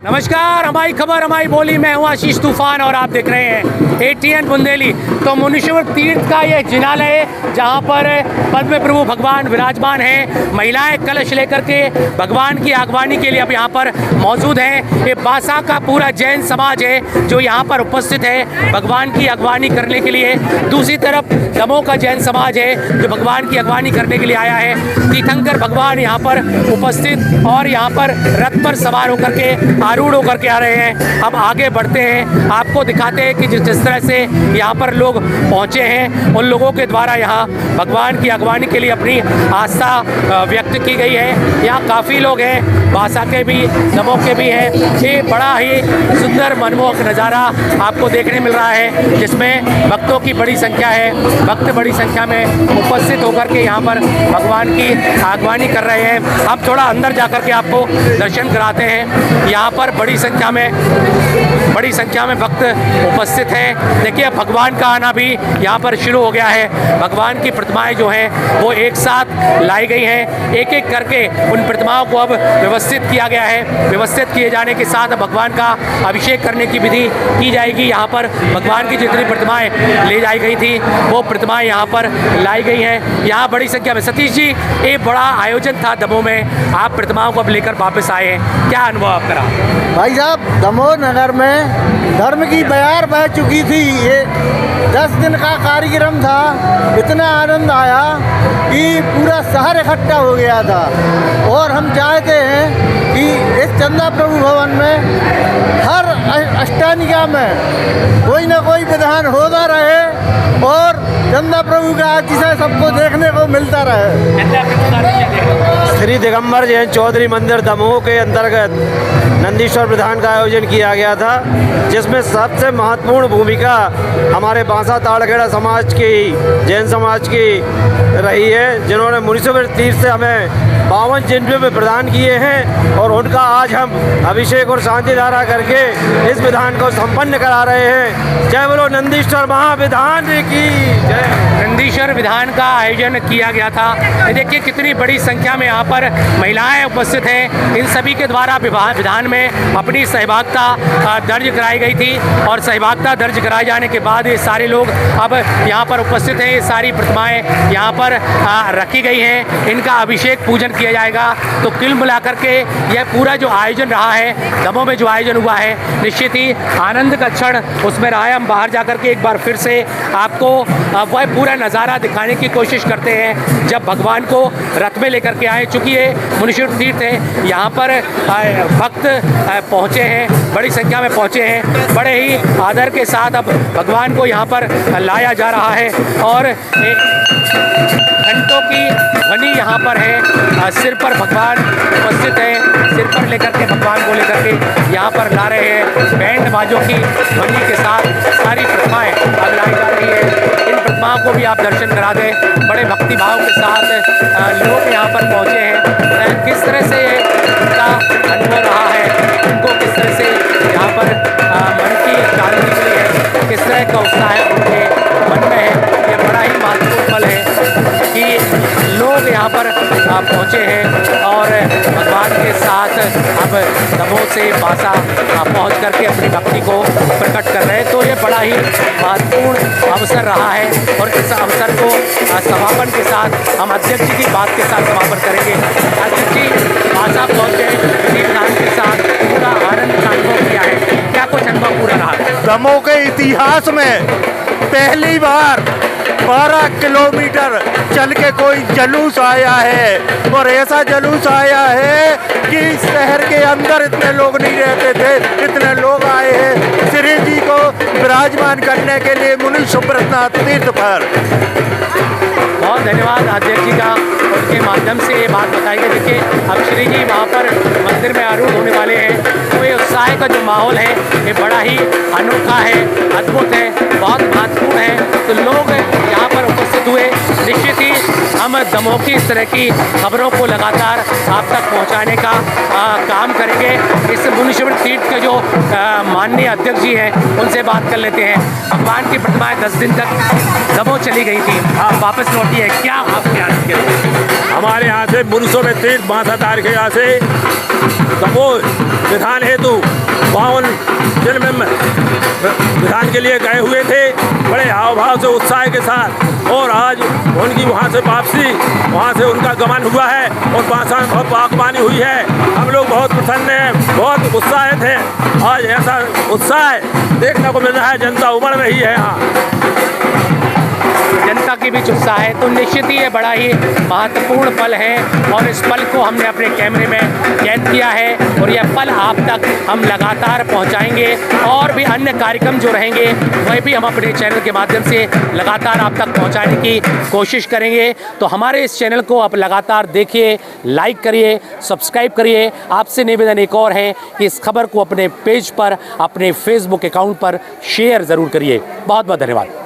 नमस्कार, हमारी खबर हमारी बोली। मैं हूँ आशीष तूफान और आप देख रहे हैं ATN बुंदेली। तो मुनीश्वर तीर्थ का ये जिनालय है जहाँ पर पद्म प्रभु भगवान विराजमान हैं। महिलाएं कलश लेकर के भगवान की आगवानी के लिए अब यहाँ पर मौजूद हैं। ये बासा का पूरा जैन समाज है जो यहाँ पर उपस्थित है भगवान की अगवानी करने के लिए। दूसरी तरफ दमोह का जैन समाज है जो भगवान की अगवानी करने के लिए आया है। तीर्थंकर भगवान यहाँ पर उपस्थित और यहाँ पर रथ पर सवार होकर के आरूढ़ होकर के आ रहे हैं। अब आगे बढ़ते हैं, आपको दिखाते हैं कि जिस तरह से यहाँ पर लोग पहुँचे हैं उन लोगों के द्वारा यहाँ भगवान की अगवानी के लिए अपनी आस्था व्यक्त की गई है। यहाँ काफ़ी लोग हैं, बासा के भी दमोह के भी हैं। ये बड़ा ही सुंदर मनमोहक नज़ारा आपको देखने मिल रहा है जिसमें भक्तों की बड़ी संख्या है। भक्त बड़ी संख्या में उपस्थित होकर के यहाँ पर भगवान की आगवानी कर रहे हैं। हम थोड़ा अंदर जाकर के आपको दर्शन कराते हैं। यहाँ पर बड़ी संख्या में भक्त उपस्थित हैं। देखिए भगवान का आना भी यहाँ पर शुरू हो गया है। भगवान की प्रतिमाएं जो हैं वो एक साथ लाई गई हैं। एक एक करके उन प्रतिमाओं को अब व्यवस्थित किया गया है। व्यवस्थित किए जाने के साथ भगवान का अभिषेक करने की विधि की जाएगी। यहाँ पर भगवान की जितनी प्रतिमाएं ले जाई गई थी वो प्रतिमाएं यहाँ पर लाई गई हैं। यहाँ बड़ी संख्या में सतीश जी, एक बड़ा आयोजन था दमोह में, आप प्रतिमाओं को अब लेकर वापस आए हैं, क्या अनुभव आपका रहा? भाई साहब, दमोह नगर में धर्म की बयार बह चुकी थी। ये 10 दिन का कार्यक्रम था। इतना आनंद आया कि पूरा शहर इकट्ठा हो गया था। और हम चाहते हैं कि इस चंदा प्रभु भवन में हर अष्टानिका में कोई ना कोई विधान होता रहे और चंदा प्रभु का अतिशय सबको देखने को मिलता रहे। श्री दिगंबर जैन चौधरी मंदिर दमोह के अंतर्गत नंदीश्वर विधान का आयोजन किया गया था, जिसमें सबसे महत्वपूर्ण भूमिका हमारे बांसा ताड़खेड़ा समाज की, जैन समाज की रही है, जिन्होंने मुनीश्वर तीर्थ से हमें 52 जिन्हें में प्रदान किए हैं और उनका आज हम अभिषेक और शांति धारा करके इस विधान को संपन्न करा रहे हैं। जय बोलो नंदीश्वर महाविधान की जय। नंदीश्वर विधान का आयोजन किया गया था। देखिए कितनी बड़ी संख्या में यहाँ पर महिलाएं उपस्थित हैं। इन सभी के द्वारा विधान में अपनी सहभागिता दर्ज कराई गई थी और सहभागिता दर्ज कराए जाने के बाद ये सारे लोग अब यहाँ पर उपस्थित हैं। ये सारी प्रतिमाएं यहाँ पर रखी गई हैं, इनका अभिषेक पूजन किया जाएगा। तो कुल मिलाकर के यह पूरा जो आयोजन रहा है दमोह में, जो आयोजन हुआ है, निश्चित ही आनंद का क्षण उसमें रहा है। हम बाहर जाकर के एक बार फिर से आपको वह पूरा नज़ारा दिखाने की कोशिश करते हैं जब भगवान को रथ में लेकर के आए। चूँकि ये मुनीश्वर तीर्थ है, यहाँ पर भक्त पहुँचे हैं, बड़ी संख्या में पहुँचे हैं। बड़े ही आदर के साथ अब भगवान को यहाँ पर लाया जा रहा है और घंटों की ध्वनि यहाँ पर है। सिर पर भगवान उपस्थित है, सिर पर लेकर के भगवान को लेकर के यहाँ पर ला रहे हैं। बैंड बाजों की ध्वनि के साथ सारी प्रतिमाएं अब लाई जा रही है। इन प्रतिमाओं को भी आप दर्शन करा दें। बड़े भक्ति भाव के साथ लोग यहाँ पर पहुँचे हैं। किस तरह से उनका अनुभव रहा है, उनको किस तरह से यहाँ पर मन की चाल निकली है, किस तरह का उत्साह है उनके मन में है, यह बड़ा ही महत्वपूर्ण पल है कि लोग यहाँ पर पहुँचे हैं और भगवान के साथ अब दमोह से बासा पहुँच करके अपनी भक्ति को प्रकट कर रहे हैं। तो ये बड़ा ही महत्वपूर्ण अवसर रहा है और इस अवसर को समापन के साथ हम अध्यक्ष जी की बात के साथ समापन करेंगे। अध्यक्ष जी, बासा पहुँचे विधान के साथ पूरा आनंद का अनुभव किया है, क्या कुछ अनुभव पूरा रहा? दमोह के इतिहास में पहली बार 12 किलोमीटर चल के कोई जलूस आया है और ऐसा जलूस आया है कि शहर के अंदर इतने लोग नहीं रहते थे, इतने लोग आए हैं श्री जी को विराजमान करने के लिए मुनीश्वर तीर्थ पर। बहुत धन्यवाद अध्यक्ष जी का, उनके माध्यम से ये बात बताई गई। देखिए अब श्री जी वहाँ पर मंदिर में आरूढ़ होने वाले हैं, तो ये उत्साह का जो माहौल है ये बड़ा ही अनोखा है, अद्भुत है, बहुत महत्वपूर्ण है। तो लोग यहाँ पर उपस्थित उपस्थित हुए। निश्चित ही हम दमोह की इस तरह की खबरों को लगातार आप तक पहुंचाने का काम करेंगे। इस मुनीश्वर तीर्थ के जो माननीय अध्यक्ष जी हैं उनसे बात कर लेते हैं। भगवान की प्रतिमाएं 10 दिन तक दमोह चली गई थी, वापस लौटी है, क्या आपके यहाँ के हमारे यहाँ से मुनीश्वर तीर्थ 52 तारीख के यहाँ से दमोह विधान हेतु 52 दिन में विधान के लिए गए हुए थे, बड़े हाव भाव से उत्साह के साथ। और आज उनकी वहाँ से वापसी, वहाँ से उनका गमन हुआ है और बांसा में बहुत बागबानी हुई है। हम लोग बहुत प्रसन्न हैं, बहुत उत्साहित हैं। आज ऐसा उत्साह देखने को मिल रहा है, जनता उमड़ रही है यहाँ, जनता की भी उत्साह है। तो निश्चित ही ये बड़ा ही महत्वपूर्ण पल है और इस पल को हमने अपने कैमरे में कैद किया है और यह पल आप तक हम लगातार पहुंचाएंगे। और भी अन्य कार्यक्रम जो रहेंगे वह भी हम अपने चैनल के माध्यम से लगातार आप तक पहुंचाने की कोशिश करेंगे। तो हमारे इस चैनल को आप लगातार देखिए, लाइक करिए, सब्सक्राइब करिए। आपसे निवेदन एक और है कि इस खबर को अपने पेज पर, अपने फेसबुक अकाउंट पर शेयर ज़रूर करिए। बहुत बहुत धन्यवाद।